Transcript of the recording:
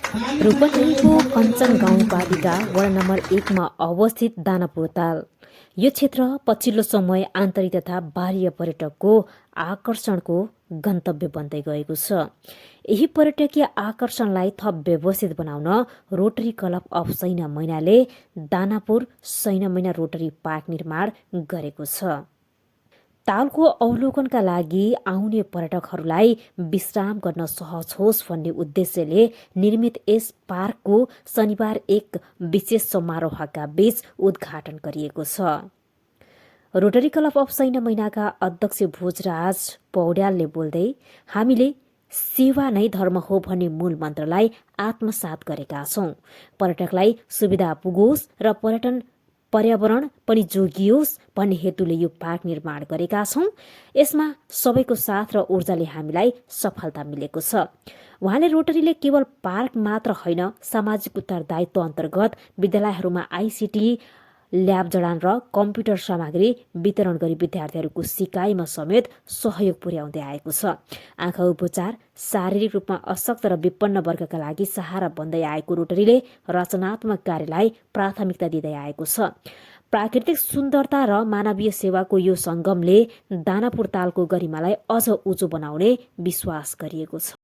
रूपन्देहीको कञ्चन गाउँपालिका वडा नम्बर 1 मा अवस्थित दानापुर ताल यो क्षेत्र पछिल्लो समय आन्तरिक तथा बाह्य पर्यटकको आकर्षणको गन्तव्य बन्दै गएको छ। यही पर्यटकीय आकर्षणलाई थप व्यवस्थित बनाउन रोटरी क्लब अफ सैन मैनाले दानापुर सैन मैना रोटरी पार्क निर्माण गरेको छ। तालको अवलोकनका लागि आउने पर्यटकहरूलाई विश्राम गर्न सहज होस् भन्ने उद्देश्यले निर्मित यस पार्कको शनिबार एक विशेष समारोहका बीच उद्घाटन गरिएको छ। रोटरी क्लब अफ सैन मैनाका अध्यक्ष भोजराज पौड्यालले बोल्दै हामीले सेवा नै धर्म हो भन्ने मूल मन्त्रलाई आत्मसात गरेका छौं। पर्यटकलाई सुविधा पुगोस् र पर्यावरण पनि जोगियोस् भन्ने हेतुले यो पार्क निर्माण गरेका छौं। यसमा सबैको साथ र ऊर्जाले हामीलाई सफलता मिलेको छ। उहाँले रोटरीले केवल पार्क मात्र होइन, सामाजिक उत्तरदायित्व अन्तर्गत विद्यालयहरूमा आइसिटी ल्याब जडान र कम्प्युटर सामग्री वितरण गरी विद्यार्थीहरूको सिकाइमा समेत सहयोग पुर्याउँदै आएको छ। आँखा उपचार, शारीरिक रूपमा अशक्त र विपन्न वर्गका लागि सहारा बन्दै आएको रोटरीले रचनात्मक कार्यलाई प्राथमिकता दिँदै आएको छ। प्राकृतिक सुन्दरता र मानवीय सेवाको यो सङ्गमले दानापुर तालको गरिमालाई अझ उच्च बनाउने विश्वास गरिएको छ।